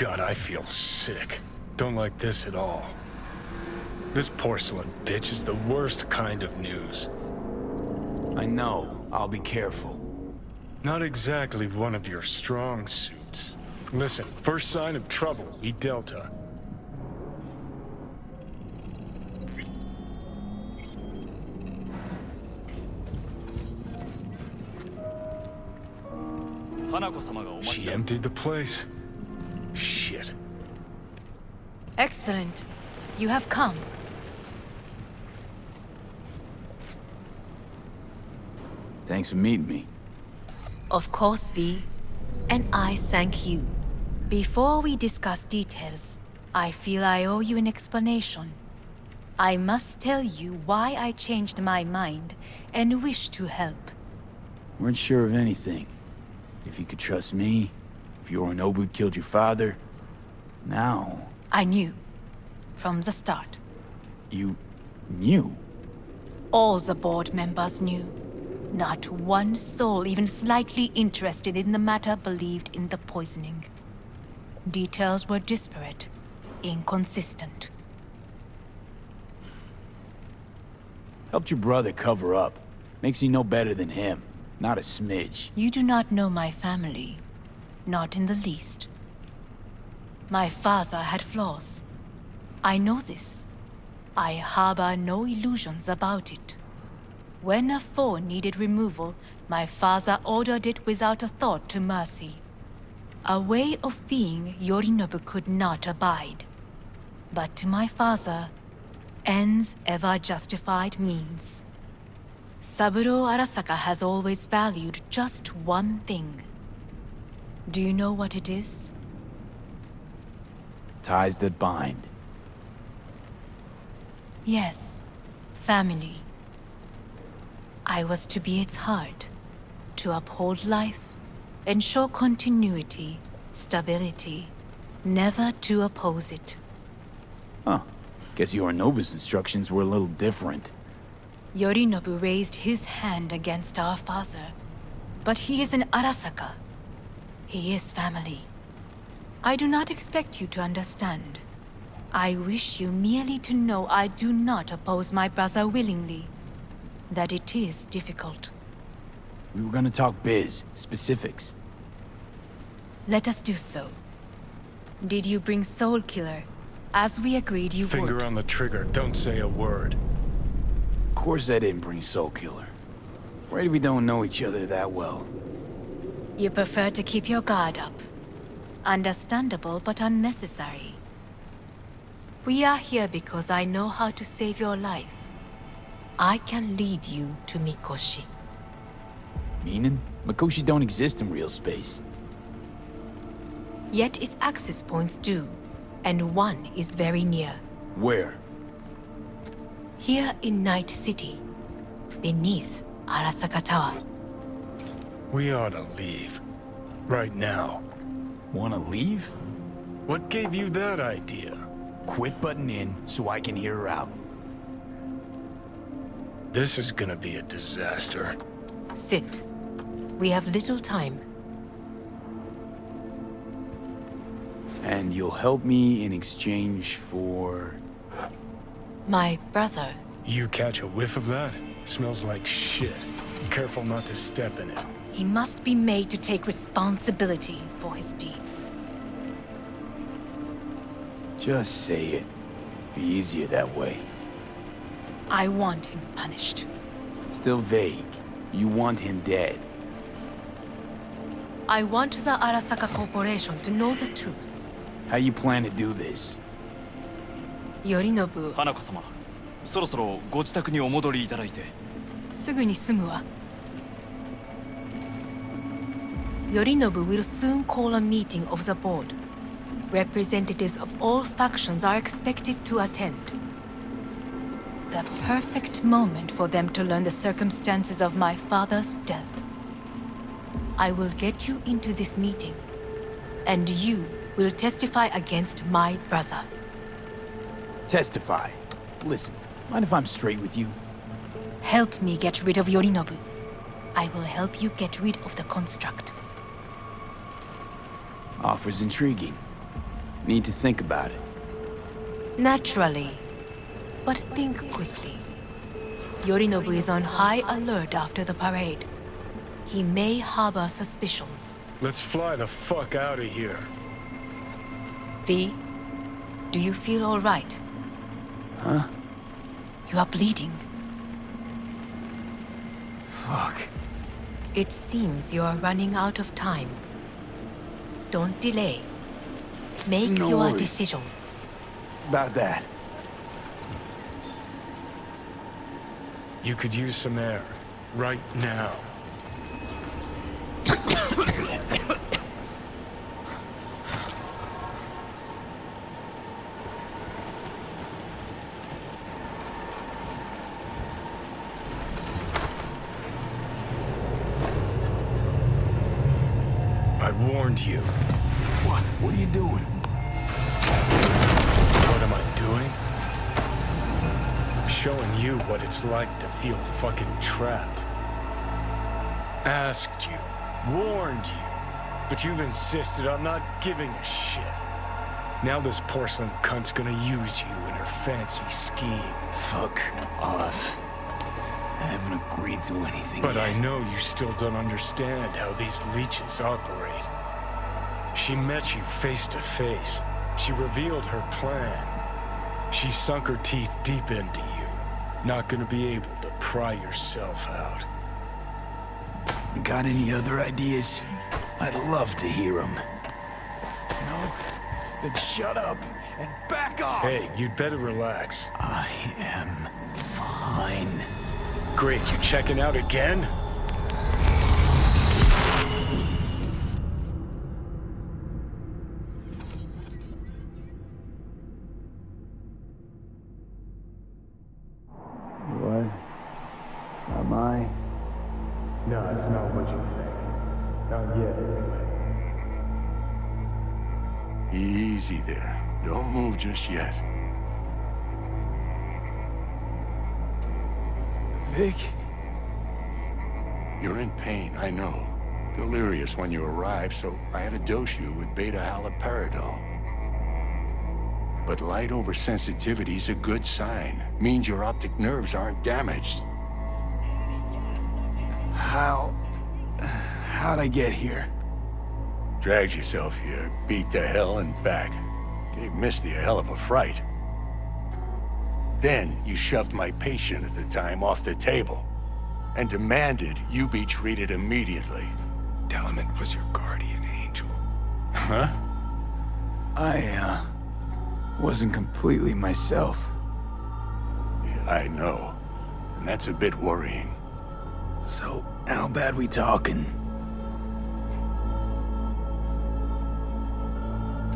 God, I feel sick. Don't like this at all. This porcelain bitch is the worst kind of news. I know. I'll be careful. Not exactly one of your strong suits. Listen, first sign of trouble, we Delta. She emptied the place? Shit. Excellent. You have come. Thanks for meeting me. Of course, V. And I thank you. Before we discuss details, I feel I owe you an explanation. I must tell you why I changed my mind and wish to help. Weren't sure of anything. If you could trust me, if Yorinobu killed your father, now... I knew. From the start. You... knew? All the board members knew. Not one soul even slightly interested in the matter believed in the poisoning. Details were disparate, inconsistent. Helped your brother cover up. Makes you no better than him. Not a smidge. You do not know my family. Not in the least. My father had flaws. I know this. I harbor no illusions about it. When a foe needed removal, my father ordered it without a thought to mercy. A way of being Yorinobu could not abide. But to my father, ends ever justified means. Saburo Arasaka has always valued just one thing. Do you know what it is? Ties that bind. Yes, family. I was to be its heart, to uphold life, ensure continuity, stability, never to oppose it. Huh. Guess Yorinobu's instructions were a little different. Yorinobu raised his hand against our father, but he is an Arasaka. He is family. I do not expect you to understand. I wish you merely to know I do not oppose my brother willingly. That it is difficult. We were gonna talk biz, specifics. Let us do so. Did you bring Soul Killer, as we agreed you would? Finger on the trigger, don't say a word. Of course I didn't bring Soul Killer. Afraid we don't know each other that well. You prefer to keep your guard up. Understandable, but unnecessary. We are here because I know how to save your life. I can lead you to Mikoshi. Meaning? Mikoshi don't exist in real space. Yet its access points do, and one is very near. Where? Here in Night City, beneath Arasaka Tower. We ought to leave. Right now. Wanna leave? What gave you that idea? Quit butting in so I can hear her out. This is gonna be a disaster. Sit. We have little time. And you'll help me in exchange for... My brother. You catch a whiff of that? Smells like shit. Careful not to step in it. He must be made to take responsibility for his deeds. Just say it. Be easier that way. I want him punished. Still vague. You want him dead. I want the Arasaka Corporation to know the truth. How you plan to do this? Yorinobu, 花子様、そろそろご自宅にお戻りいただいて。すぐに済むわ。Yorinobu will soon call a meeting of the board. Representatives of all factions are expected to attend. The perfect moment for them to learn the circumstances of my father's death. I will get you into this meeting, and you will testify against my brother. Testify. Listen, mind if I'm straight with you? Help me get rid of Yorinobu. I will help you get rid of the construct. Offer's intriguing. Need to think about it. Naturally. But think quickly. Yorinobu is on high alert after the parade. He may harbor suspicions. Let's fly the fuck out of here. V, do you feel all right? Huh? You are bleeding. Fuck. It seems you are running out of time. Don't delay. Make No your worries. decision. About that. You could use some air. Right now. I warned you. What are you doing? What am I doing? I'm showing you what it's like to feel fucking trapped. Asked you, warned you, but you've insisted on not giving a shit. Now this porcelain cunt's gonna use you in her fancy scheme. Fuck off. I haven't agreed to anything But yet. I know you still don't understand how these leeches operate. She met you face to face. She revealed her plan. She sunk her teeth deep into you. Not gonna be able to pry yourself out. Got any other ideas? I'd love to hear them. No? Then shut up and back off! Hey, you'd better relax. I am fine. Great, you checking out again? What? Am I? No, it's not what you think. Not yet, anyway. Easy there. Don't move just yet. Vic? You're in pain, I know. Delirious when you arrived, so I had to dose you with beta-haloperidol. But light oversensitivity is a good sign. Means your optic nerves aren't damaged. How'd I get here? Dragged yourself here, beat to hell and back. Gave Misty a hell of a fright. Then you shoved my patient at the time off the table and demanded you be treated immediately. Tell him it was your guardian angel. Huh? I, wasn't completely myself. Yeah, I know. And that's a bit worrying. So, how bad we talking?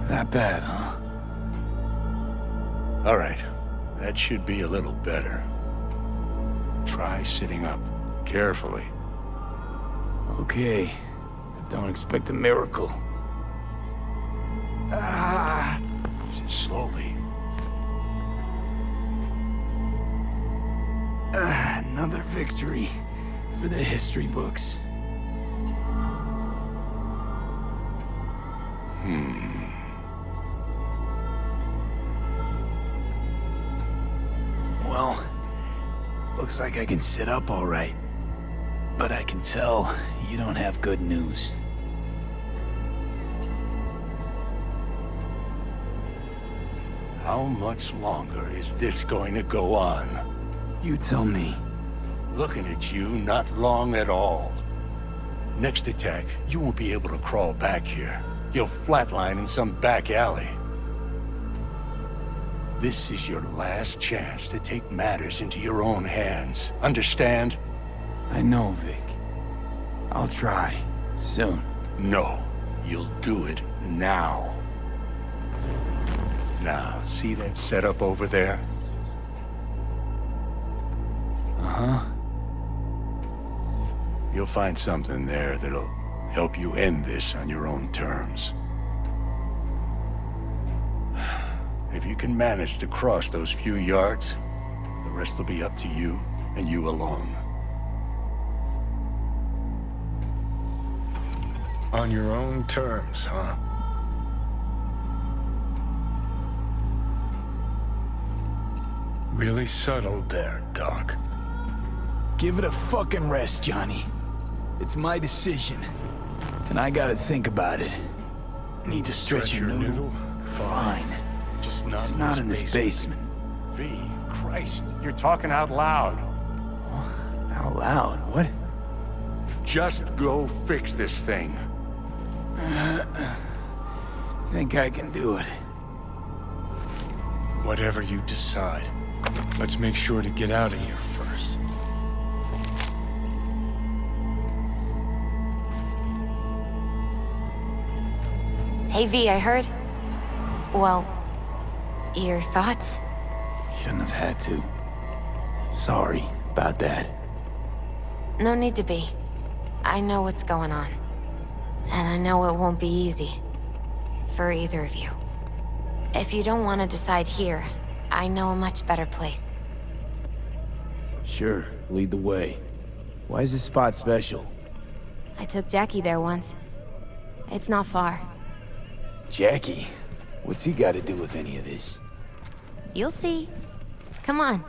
That bad, huh? All right. That should be a little better. Try sitting up. Carefully. Okay. Don't expect a miracle. Ah! Slowly. Another victory for the history books. Well, looks like I can sit up all right. But I can tell you don't have good news. How much longer is this going to go on? You tell me. Looking at you, not long at all. Next attack, you won't be able to crawl back here. You'll flatline in some back alley. This is your last chance to take matters into your own hands. Understand? I know, Vic. I'll try. Soon. No. You'll do it now. Now, see that setup over there? Uh-huh. You'll find something there that'll help you end this on your own terms. If you can manage to cross those few yards, the rest will be up to you and you alone. On your own terms, huh? Really subtle there, Doc. Give it a fucking rest, Johnny. It's my decision. And I gotta think about it. Need to stretch your noodle? Fine. Just It's not in this basement. V, Christ, you're talking out loud. Out loud? What? Just go fix this thing. Think I can do it. Whatever you decide. Let's make sure to get out of here first. Hey V, I heard. Well, your thoughts? Shouldn't have had to. Sorry about that. No need to be. I know what's going on. And I know it won't be easy. For either of you. If you don't want to decide here, I know a much better place. Sure, lead the way. Why is this spot special? I took Jackie there once. It's not far. Jackie? What's he got to do with any of this? You'll see. Come on.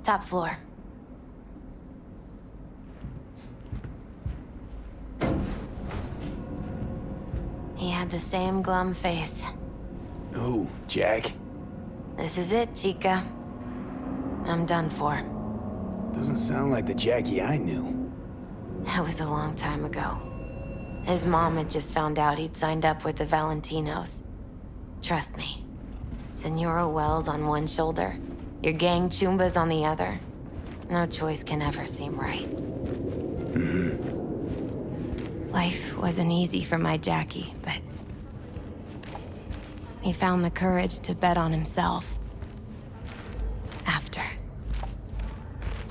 Top floor. He had the same glum face. Who, Jack? This is it, Chica. I'm done for. Doesn't sound like the Jackie I knew. That was a long time ago. His mom had just found out he'd signed up with the Valentinos. Trust me. Senora Wells on one shoulder, your gang Chumbas on the other. No choice can ever seem right. Life wasn't easy for my Jackie, but he found the courage to bet on himself. After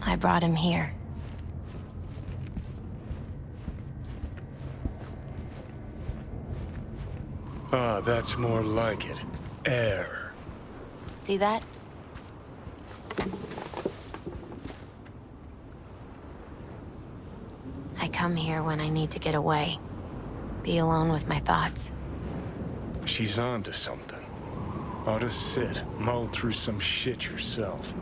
I brought him here. Ah, that's more like it. Air. See that? I come here when I need to get away. Be alone with my thoughts. She's on to something. Ought to sit, mull through some shit yourself.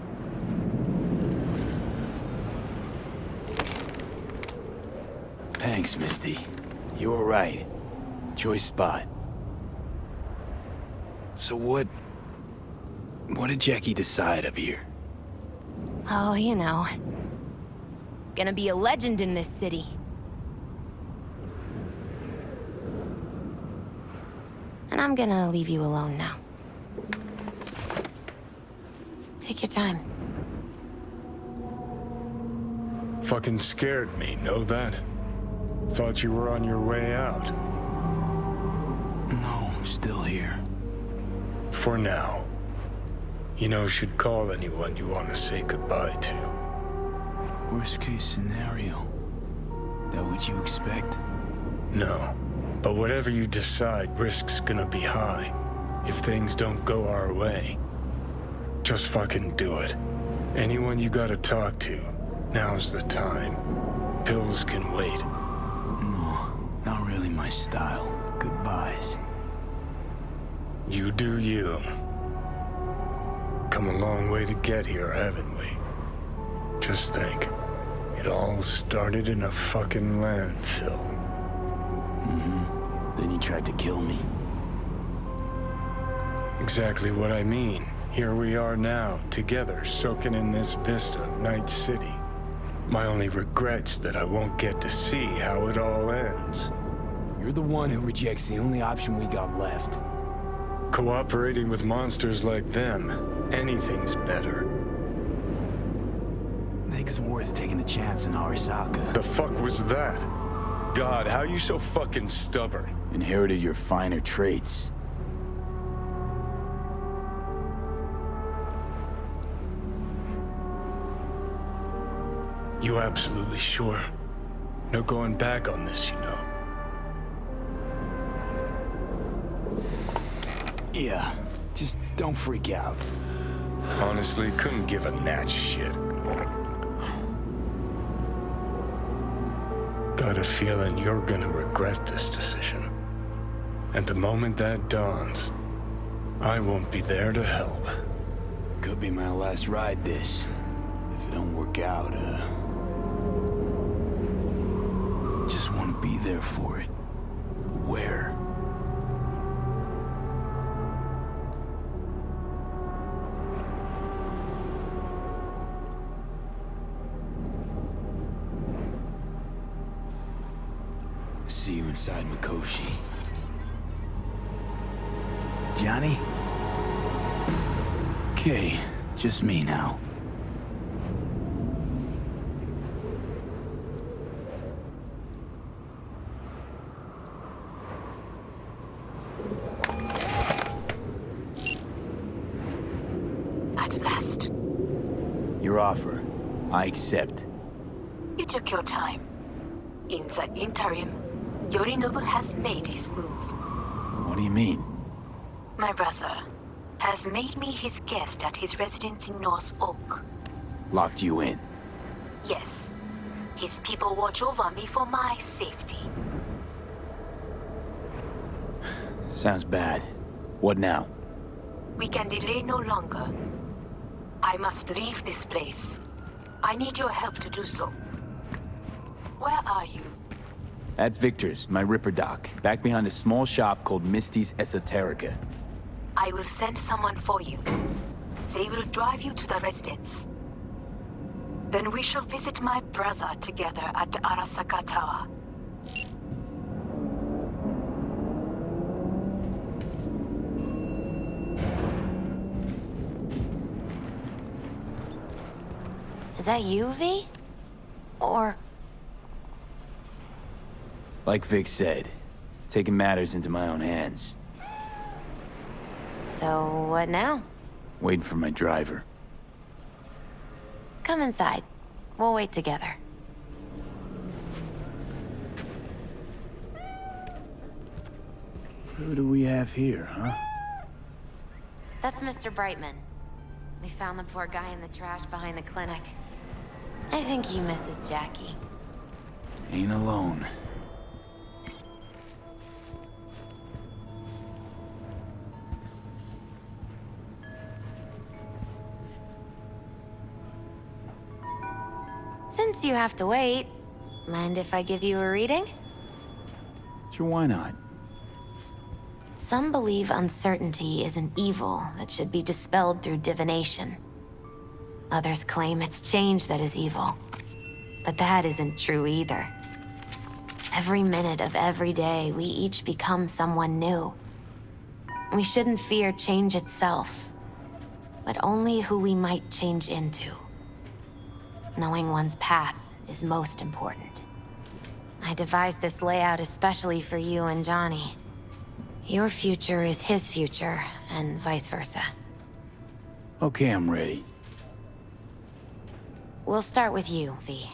Thanks, Misty. You were right. Choice spot. So what did Jackie decide up here? Oh, you know. Gonna be a legend in this city. And I'm gonna leave you alone now. Take your time. Fucking scared me, know that? Thought you were on your way out. No, I'm still here. For now. You know, should call anyone you want to say goodbye to. Worst case scenario. That what you expect? No. But whatever you decide, risk's gonna be high. If things don't go our way. Just fucking do it. Anyone you gotta talk to, now's the time. Pills can wait. No, not really my style. Goodbyes. You do you. Come a long way to get here, haven't we? Just think. It all started in a fucking landfill. Then he tried to kill me. Exactly what I mean. Here we are now, together, soaking in this vista, Night City. My only regret's that I won't get to see how it all ends. You're the one who rejects the only option we got left. Cooperating with monsters like them, anything's better. Think it's worth taking a chance on Arasaka. The fuck was that? God, how you so fucking stubborn? Inherited your finer traits. You absolutely sure? No going back on this, you know. Yeah, just don't freak out. Honestly, couldn't give a gnat's shit. Got a feeling you're gonna regret this decision. And the moment that dawns, I won't be there to help. Could be my last ride this. If it don't work out, just want to be there for it. Where? See you inside Mikoshi. Johnny? Okay, just me now. At last. Your offer. I accept. You took your time. In the interim, Yorinobu has made his move. What do you mean? My brother has made me his guest at his residence in North Oak. Locked you in. Yes. His people watch over me for my safety. Sounds bad. What now? We can delay no longer. I must leave this place. I need your help to do so. Where are you? At Victor's, my Ripper dock, back behind a small shop called Misty's Esoterica. I will send someone for you. They will drive you to the residence. Then we shall visit my brother together at the Arasaka Tower. Is that you, V? Or... Like Vic said, taking matters into my own hands. So, what now? Waiting for my driver. Come inside. We'll wait together. Who do we have here, huh? That's Mr. Brightman. We found the poor guy in the trash behind the clinic. I think he misses Jackie. Ain't alone. Since you have to wait, mind if I give you a reading? Sure, why not? Some believe uncertainty is an evil that should be dispelled through divination. Others claim it's change that is evil. But that isn't true either. Every minute of every day, we each become someone new. We shouldn't fear change itself, but only who we might change into. Knowing one's path is most important. I devised this layout especially for you and Johnny. Your future is his future, and vice versa. Okay, I'm ready. We'll start with you, V.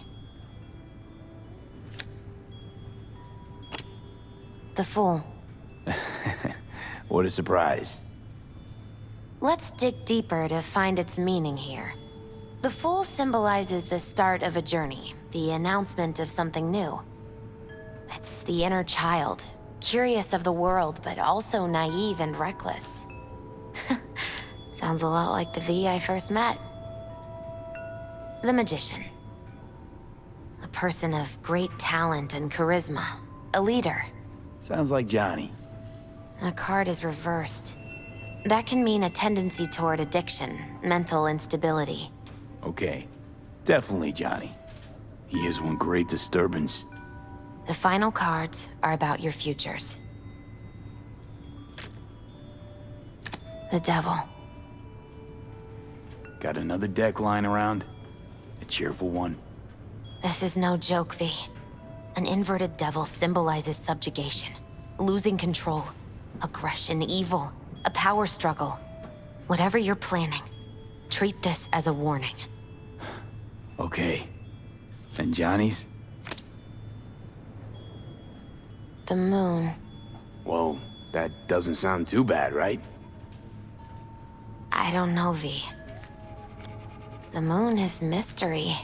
The Fool. What a surprise. Let's dig deeper to find its meaning here. The Fool symbolizes the start of a journey, the announcement of something new. It's the inner child, curious of the world, but also naive and reckless. Sounds a lot like the V I first met. The Magician. A person of great talent and charisma. A leader. Sounds like Johnny. The card is reversed. That can mean a tendency toward addiction, mental instability. Okay, definitely Johnny. He is one great disturbance. The final cards are about your futures. The Devil. Got another deck lying around? A cheerful one? This is no joke, V. An inverted devil symbolizes subjugation, losing control, aggression, evil, a power struggle. Whatever you're planning, treat this as a warning. Okay. And Johnny's? The Moon. Whoa, that doesn't sound too bad, right? I don't know, V. The Moon is mystery.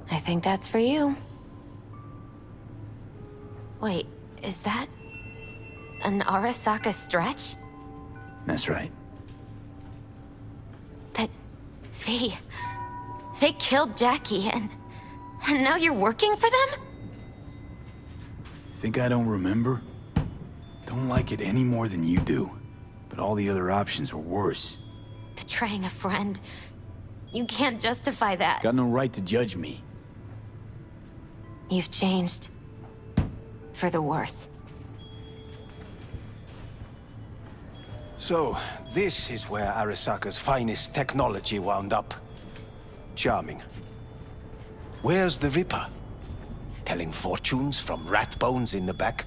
I think that's for you. Wait, is that an Arasaka stretch? That's right. But, V, they killed Jackie and now you're working for them? Think I don't remember? Don't like it any more than you do. But all the other options were worse. Betraying a friend. You can't justify that. Got no right to judge me. You've changed. For the worse. So, this is where Arasaka's finest technology wound up. Charming. Where's the Ripper? Telling fortunes from rat bones in the back?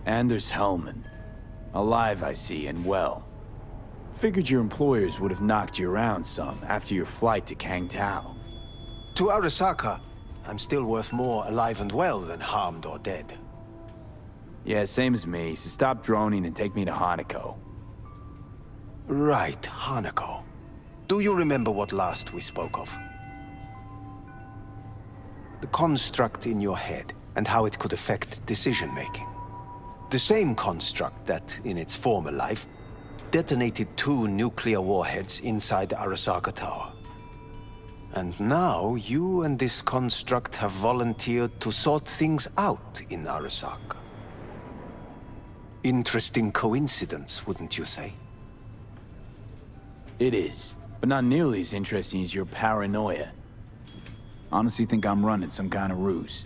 Anders Hellman. Alive, I see, and well. Figured your employers would have knocked you around some after your flight to Kang Tao. To Arasaka, I'm still worth more alive and well than harmed or dead. Yeah, same as me, so stop droning and take me to Hanako. Right, Hanako. Do you remember what last we spoke of? The construct in your head, and how it could affect decision-making. The same construct that, in its former life, detonated 2 nuclear warheads inside the Arasaka Tower. And now, you and this construct have volunteered to sort things out in Arasaka. Interesting coincidence, wouldn't you say? It is, but not nearly as interesting as your paranoia. Honestly think I'm running some kind of ruse.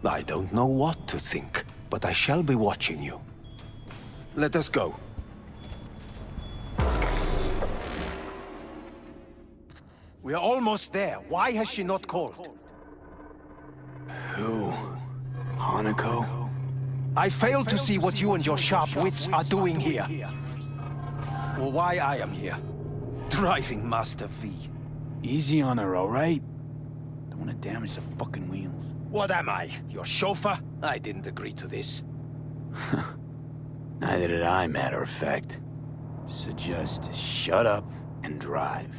I don't know what to think, but I shall be watching you. Let us go. We are almost there. Why has she not called? Who? Hanako? I fail to see what you and your sharp wits are doing here. Or why I am here. Driving Master V. Easy on her, alright? Don't want to damage the fucking wheels. What am I? Your chauffeur? I didn't agree to this. Neither did I, matter of fact. So just shut up and drive.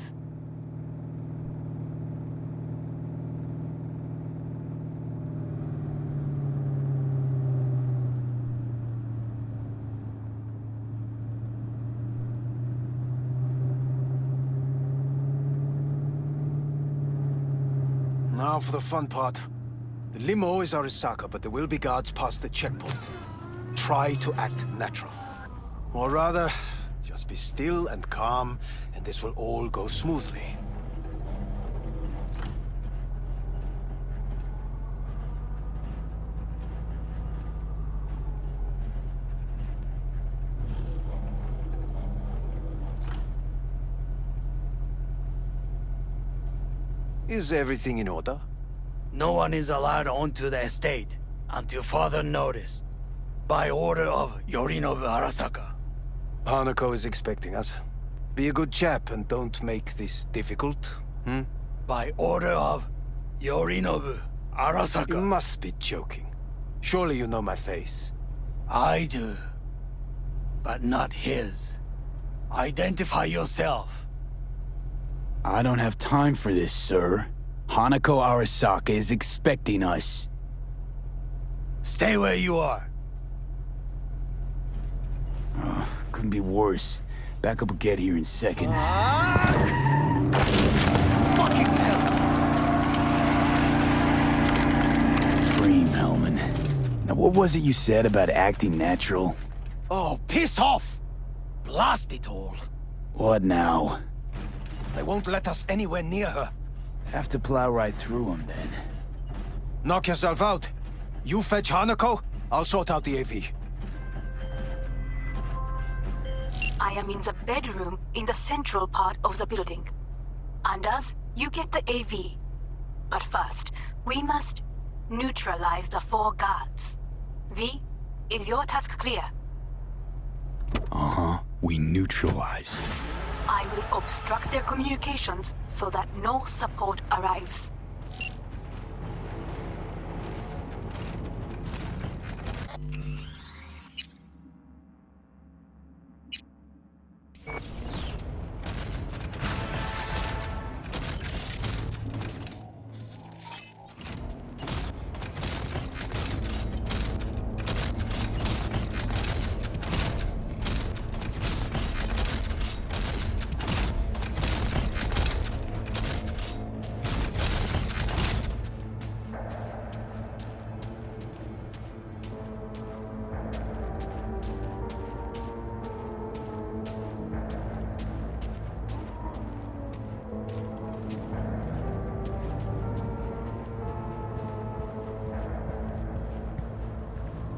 Now for the fun part. The limo is Arasaka, but there will be guards past the checkpoint. Try to act natural. Or rather, just be still and calm, and this will all go smoothly. Is everything in order? No one is allowed onto the estate until further notice. By order of Yorinobu Arasaka. Hanako is expecting us. Be a good chap and don't make this difficult, hmm? By order of Yorinobu You Arasaka. must be joking. Surely you know my face. I do. But not his. Identify yourself. I don't have time for this, sir. Hanako Arasaka is expecting us. Stay where you are. Couldn't be worse. Backup will get here in seconds. Fucking hell! Dream, Hellman. Now what was it you said about acting natural? Oh, piss off! Blast it all! What now? They won't let us anywhere near her. Have to plow right through them then. Knock yourself out. You fetch Hanako, I'll sort out the AV. I am in the bedroom in the central part of the building. Anders, you get the AV. But first, we must neutralize the 4 guards. V, is your task clear? Uh-huh. We neutralize. I will obstruct their communications so that no support arrives.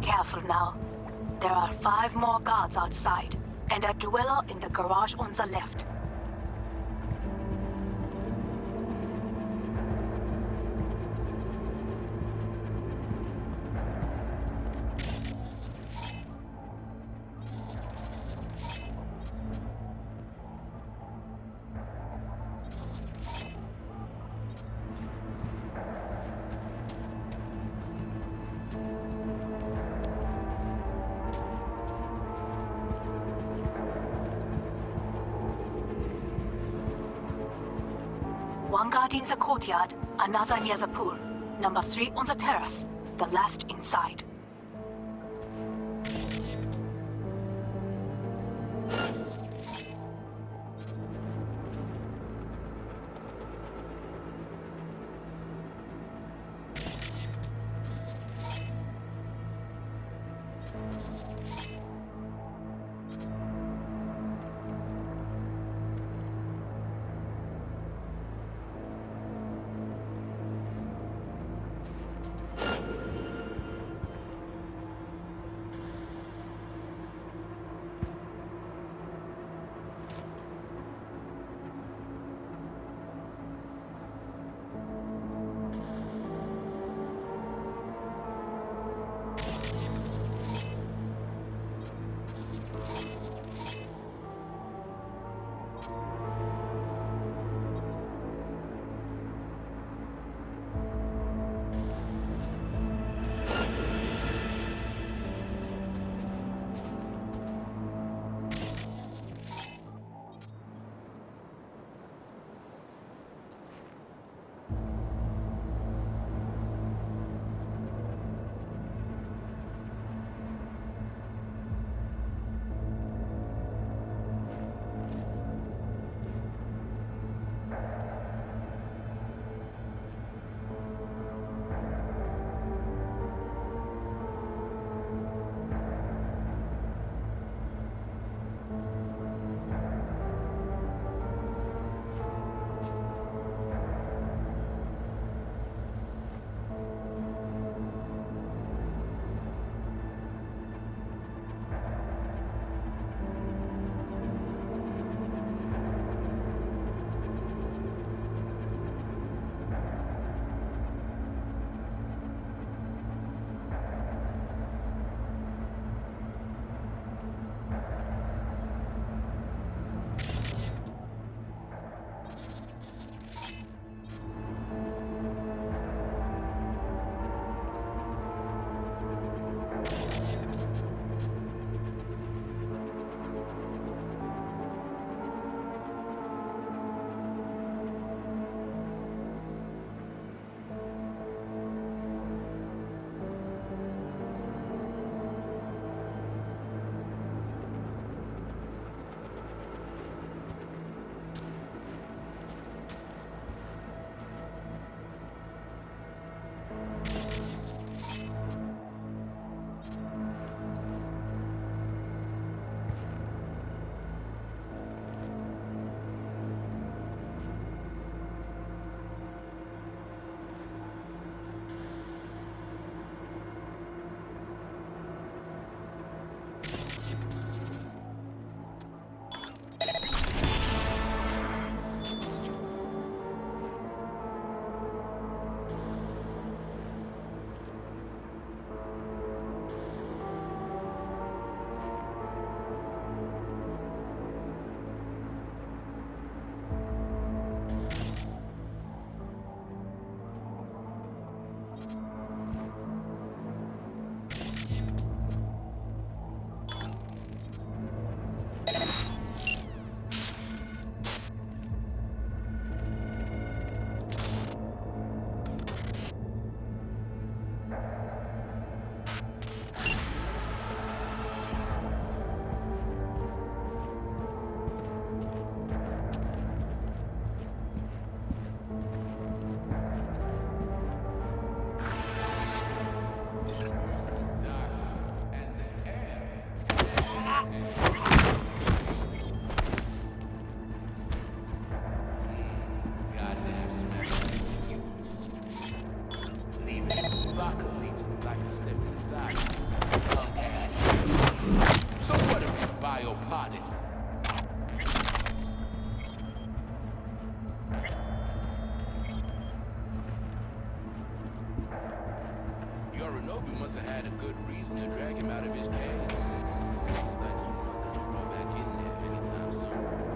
Careful now. There are 5 more guards outside, and a dweller in the garage on the left. One guard in the courtyard, another near the pool. Number 3 on the terrace, the last inside. party. Yorinobu must have had a good reason to drag him out of his cage. Seems like he's not gonna run back in there anytime soon.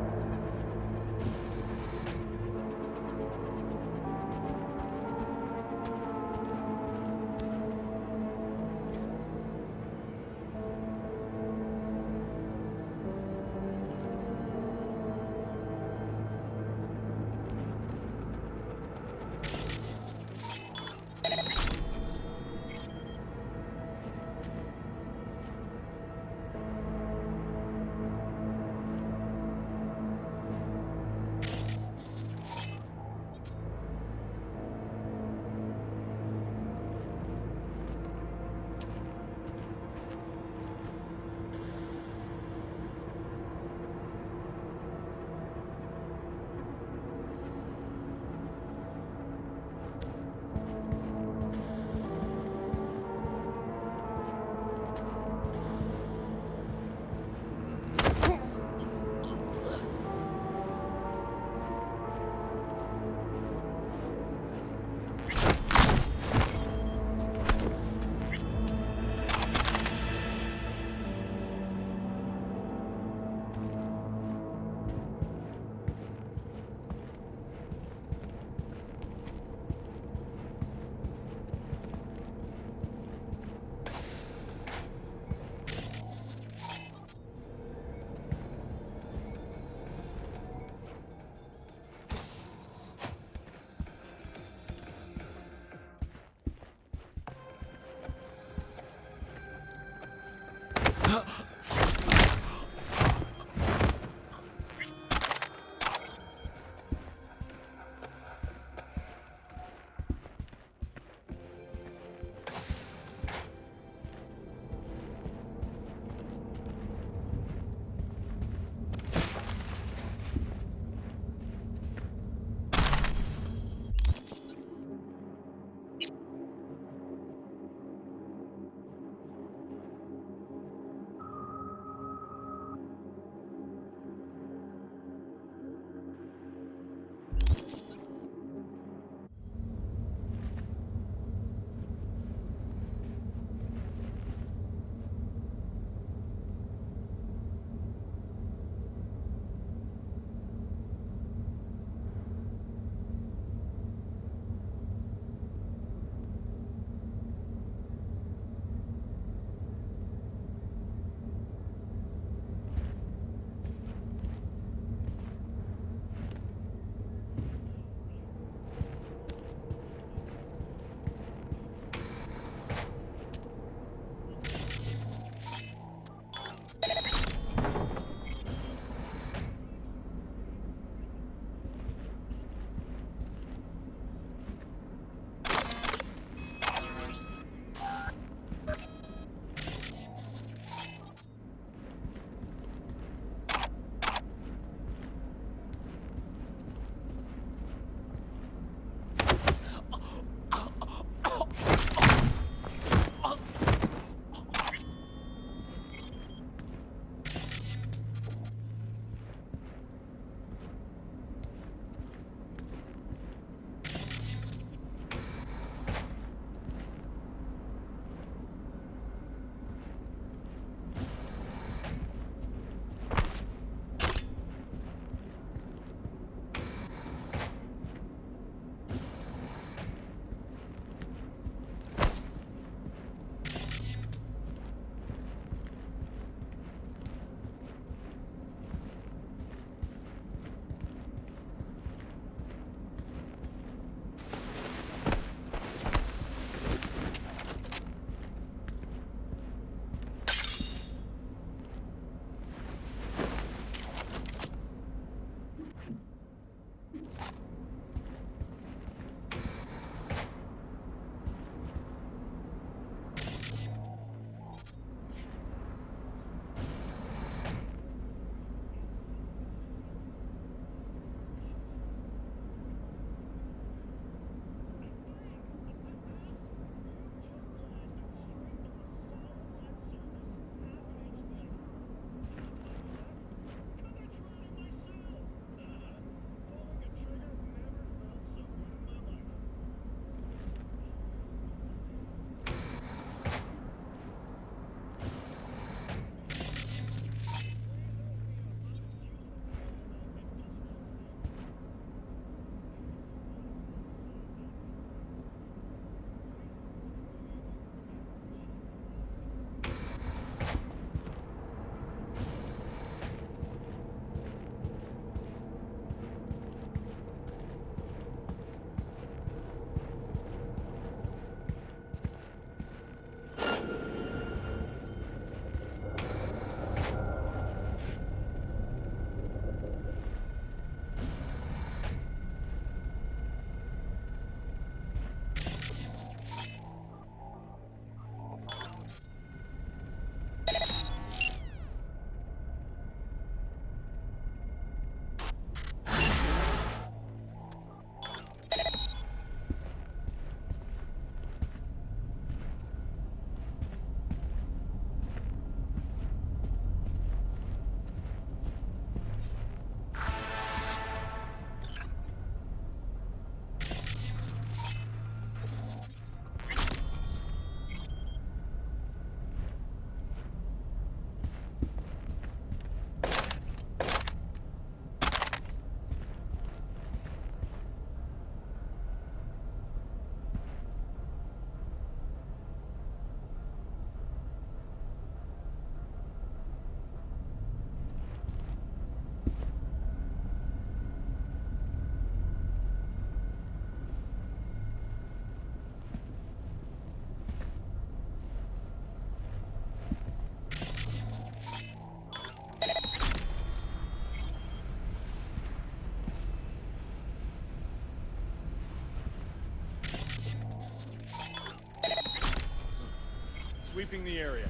Sweeping the area.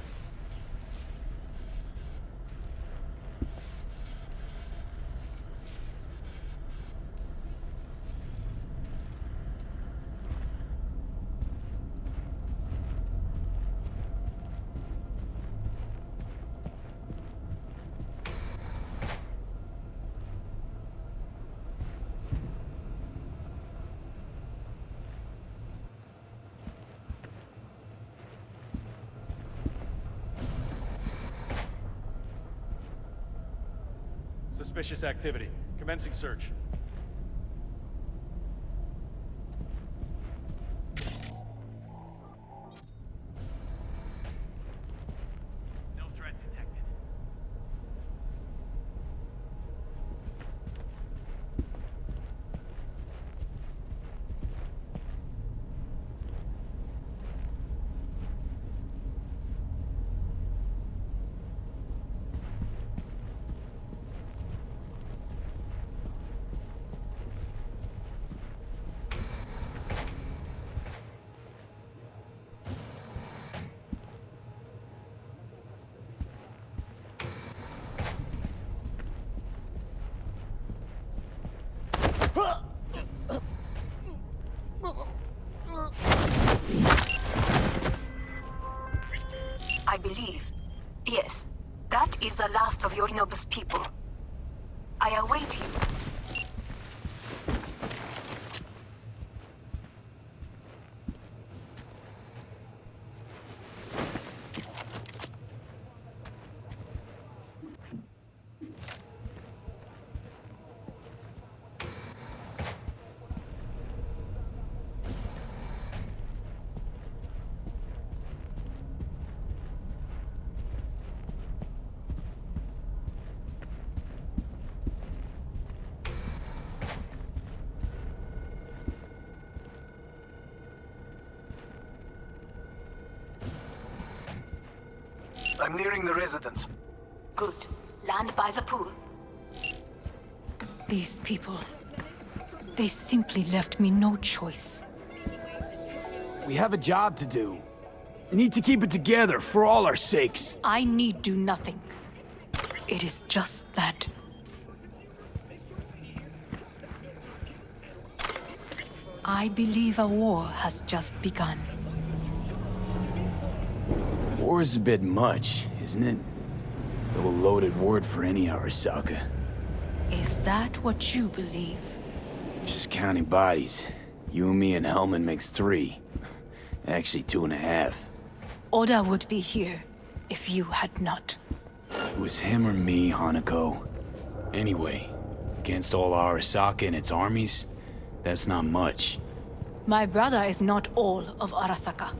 Suspicious activity. Commencing search. No threat detected. I believe. Yes, that is the last of Yorinobu's people. I await you. I'm nearing the residence. Good. Land by the pool. These people... they simply left me no choice. We have a job to do. Need to keep it together for all our sakes. I need do nothing. It is just that. I believe a war has just begun. War is a bit much, isn't it? Though a loaded word for any Arasaka. Is that what you believe? Just counting bodies. You and me and Hellman makes 3. Actually, 2.5. Oda would be here if you had not. It was him or me, Hanako. Anyway, against all Arasaka and its armies, that's not much. My brother is not all of Arasaka.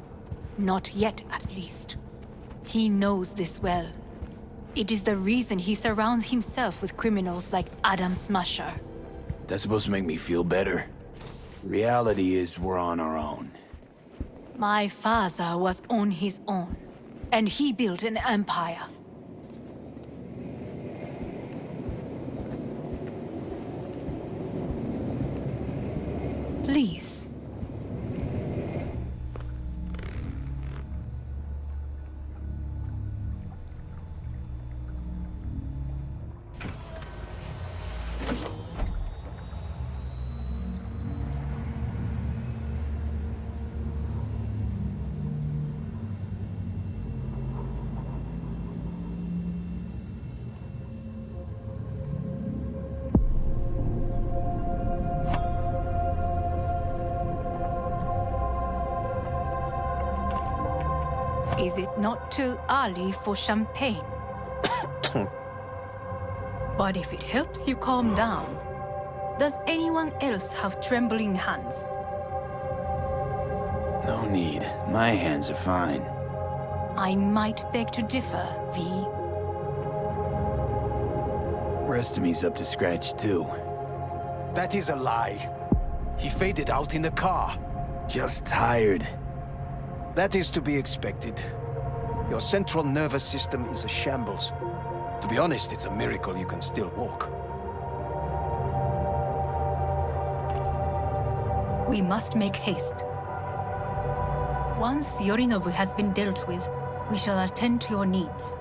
Not yet, at least. He knows this well. It is the reason he surrounds himself with criminals like Adam Smasher. That's supposed to make me feel better. Reality is we're on our own. My father was on his own, and he built an empire. Please. Is it not too early for champagne? But if it helps you calm down, does anyone else have trembling hands? No need. My hands are fine. I might beg to differ, V. Rest of me's up to scratch, too. That is a lie. He faded out in the car. Just tired. That is to be expected. Your central nervous system is a shambles. To be honest, it's a miracle you can still walk. We must make haste. Once Yorinobu has been dealt with, We shall attend to your needs.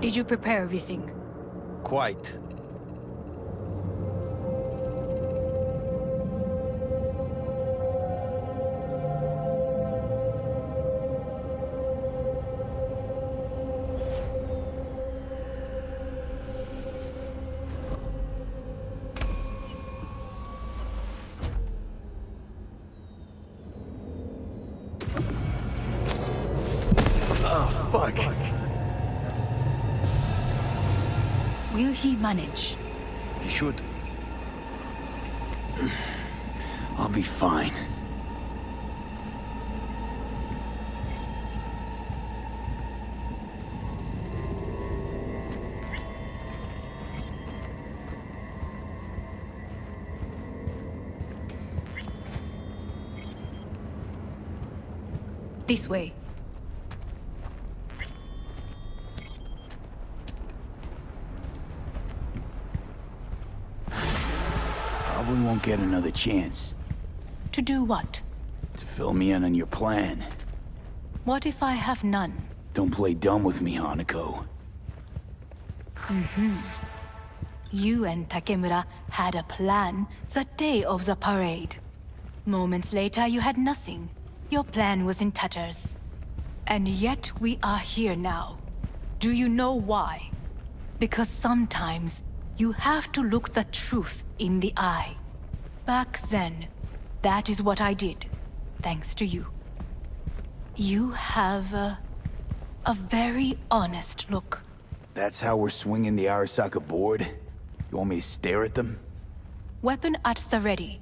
Did you prepare everything? Quite. Oh, fuck. Will he manage? You should. I'll be fine. This way. Probably won't get another chance To do what? to fill me in on your plan. What if I have none? Don't play dumb with me, Hanako. You and Takemura had a plan the day of the parade. Moments later, you had nothing. Your plan was in tatters. And yet we are here now. Do you know why? Because sometimes you have to look the truth in the eye. Back then, that is what I did, thanks to you. You have a very honest look. That's how we're swinging the Arasaka board? You want me to stare at them? Weapon at the ready.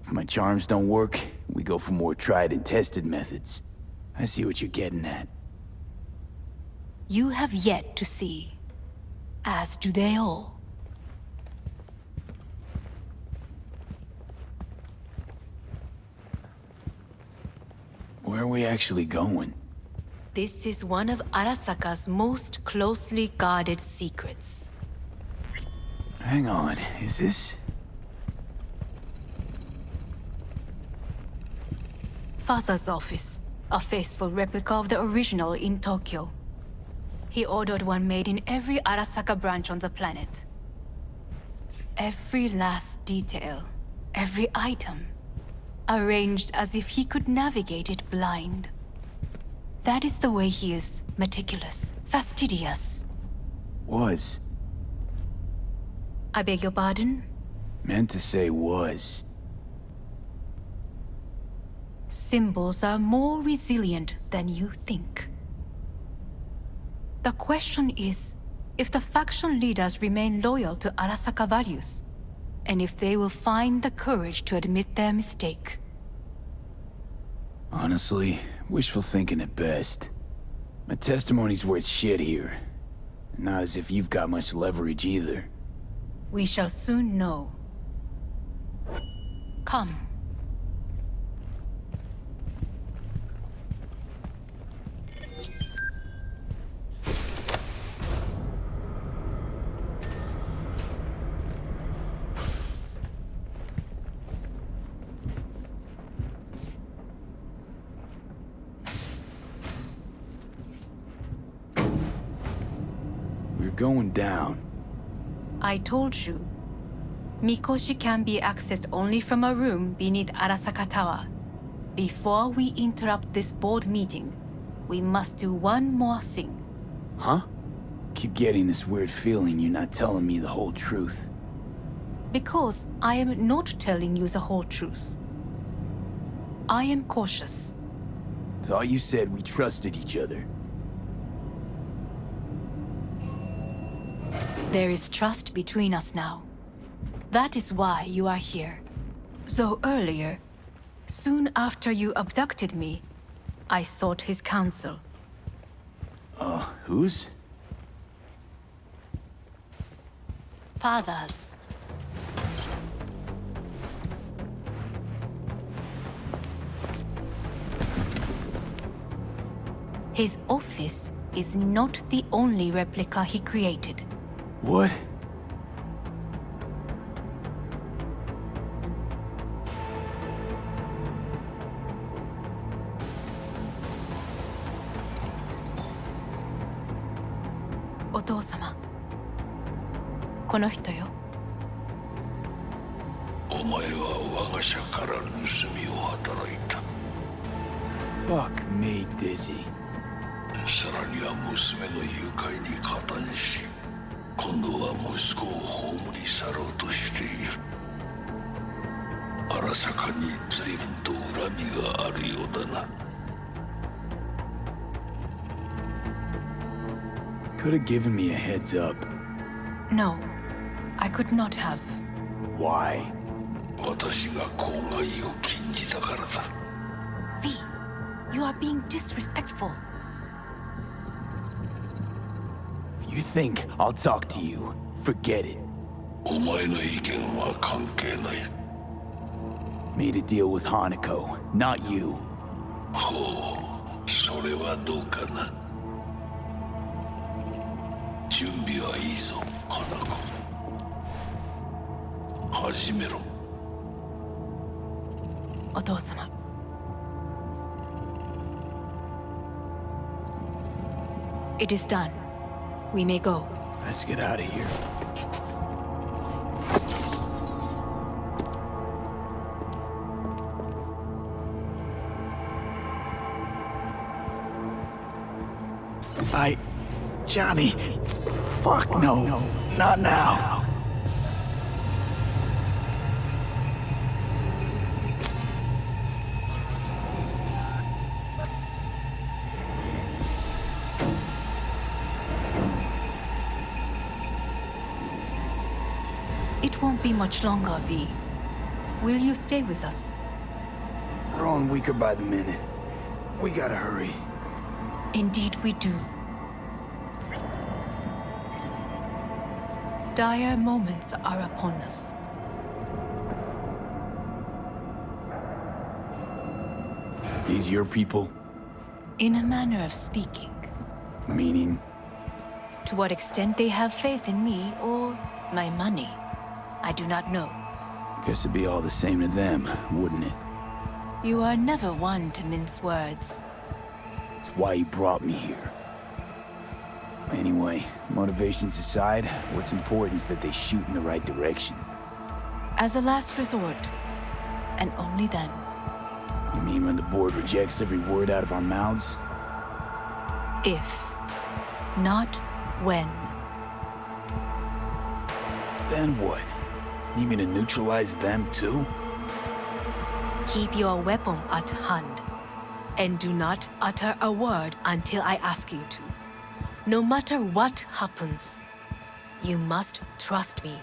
If my charms don't work, we go for more tried and tested methods. I see what you're getting at. You have yet to see, as do they all. Where are we actually going? This is one of Arasaka's most closely guarded secrets. Hang on, is this... Father's office, a faithful replica of the original in Tokyo. He ordered one made in every Arasaka branch on the planet. Every last detail, every item, arranged as if he could navigate it blind. That is the way he is, meticulous, fastidious. Was. I beg your pardon? Meant to say was. Symbols are more resilient than you think. The question is, if the faction leaders remain loyal to Arasaka values, and if they will find the courage to admit their mistake. Honestly, wishful thinking at best. My testimony's worth shit here. Not as if you've got much leverage either. We shall soon know. Come. going down. I told you. Mikoshi can be accessed only from a room beneath Arasaka Tower. Before we interrupt this board meeting, we must do one more thing. Huh? Keep getting this weird feeling you're not telling me the whole truth. Because I am not telling you the whole truth. I am cautious. Thought you said we trusted each other. There is trust between us now. That is why you are here. So earlier, soon after you abducted me, I sought his counsel. Whose? Father's. His office is not the only replica he created. What? Otou-sama. この人よ。お前は我が社から盗みを働いた。Fuck me, Dizzy. さらには娘の誘拐に加担し、今度は息子を葬り去ろうとしている。荒坂に随分と恨みがあるようだな。Could have given me a heads up. No, I could not have. Why? 私が口外を禁じたからだ。V, you are being disrespectful. If you think I'll talk to you, forget it. お前の意見は関係ない。Made a deal with Hanako, not you. ほう、それはどうかな。準備はいいぞ、花子。始めろ。お父様。It is done. We may go. Let's get out of here. Johnny. Fuck no. Not now. It won't be much longer, V. Will you stay with us? Growing weaker by the minute. We gotta hurry. Indeed we do. Dire moments are upon us. These your people? In a manner of speaking. Meaning? To what extent they have faith in me or my money, I do not know. Guess it'd be all the same to them, wouldn't it? You are never one to mince words. It's why you brought me here. Anyway, motivations aside, what's important is that they shoot in the right direction. As a last resort, and only then. You mean when the board rejects every word out of our mouths? If, not when. Then what? Need me to neutralize them too? Keep your weapon at hand, and do not utter a word until I ask you to. No matter what happens, you must trust me.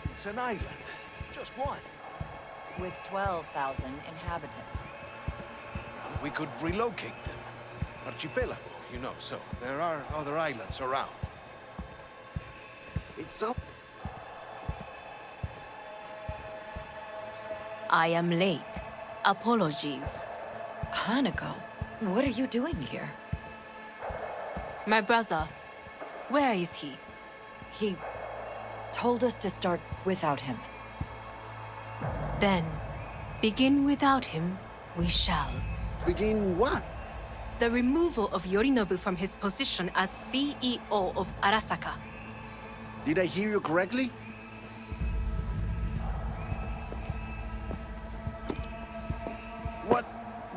It's an island. Just one. With 12,000 inhabitants. We could relocate them. Archipelago, you know, so there are other islands around. It's up. I am late. Apologies. Hanako, what are you doing here? My brother, where is he? He told us to start without him. Then, Begin without him, we shall. Begin what? The removal of Yorinobu from his position as CEO of Arasaka. Did I hear you correctly?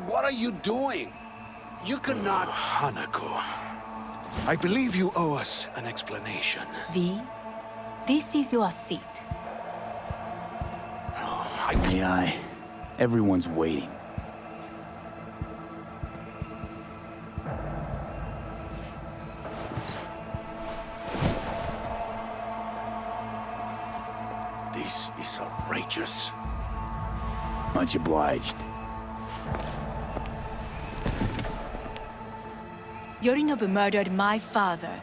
What are you doing? You could not... Hanako. I believe you owe us an explanation. V, this is your seat. May I? Everyone's waiting. This is outrageous. Much obliged. Yorinobu murdered my father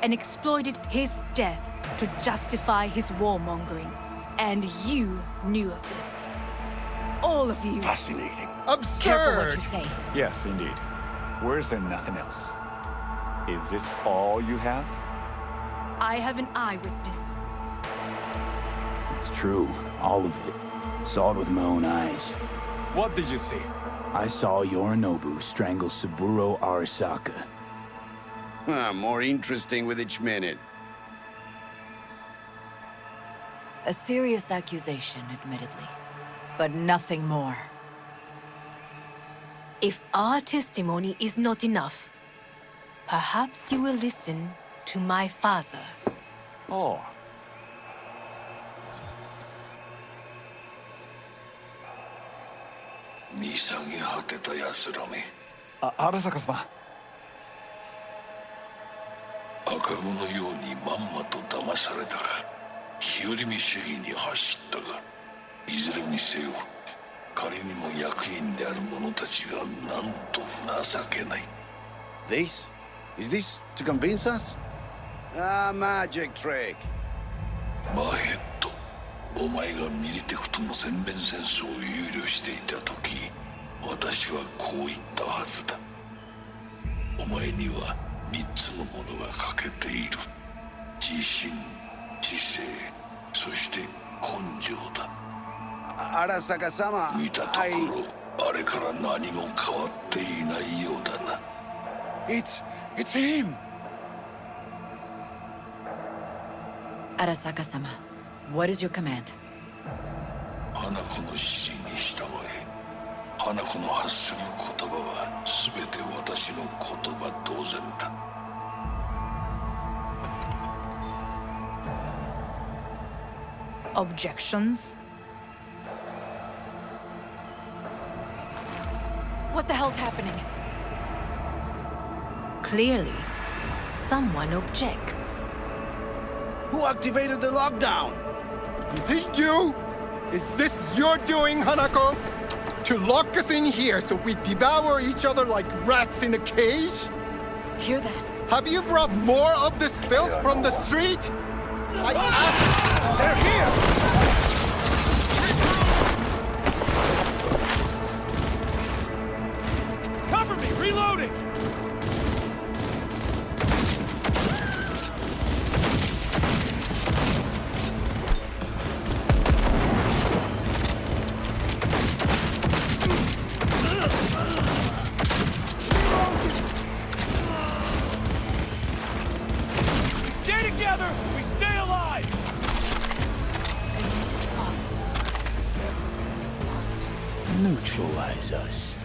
and exploited his death to justify his warmongering. And you knew of this. All of you. Fascinating. Absurd! Careful what you say. Yes, indeed. Worse than nothing else. Is this all you have? I have an eyewitness. It's true, all of it. Saw it with my own eyes. What did you see? I saw Yorinobu strangle Saburo Arasaka. More interesting with each minute. A serious accusation, admittedly. But nothing more. If our testimony is not enough, perhaps you will listen to my father. Oh. Arasaka様。赤子のようにまんまと騙されたか、日和見主義に走ったが、いずれにせよ、仮にも役員である者たちがなんと情けない。This? Is this to convince us? Magic trick. マーヘッド、お前がミリテクとの全面戦争を憂慮していた時、私はこう言ったはずだ。お前には3つのものが欠けている。自信、知性、そして根性だ。Arasaka-sama, 見たところ、あれから何も変わっていないようだな。It's him! Arasaka-sama, what is your command? 花子の指示に従え。花子の発する言葉は全て私の言葉同然だ。Objections? What the hell's happening? Clearly, someone objects. Who activated the lockdown? Is it you? Is this your doing, Hanako? To lock us in here so we devour each other like rats in a cage? Hear that? Have you brought more of this filth from the street? They're here! Cover me! Reloading! Stay together! We stay alive! Neutralize us.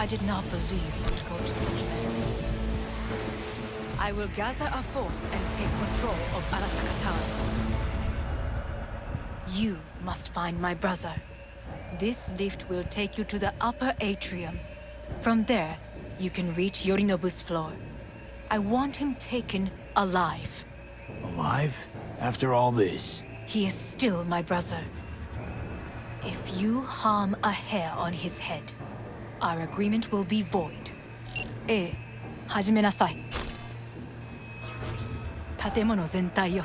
I did not believe you would go to such lengths. I will gather a force and take control of Arasaka Tower. You must find my brother. This lift will take you to the upper atrium. From there, you can reach Yorinobu's floor. I want him taken alive. Alive? After all this? He is still my brother. If you harm a hair on his head, our agreement will be void. 始めなさい。建物全体よ。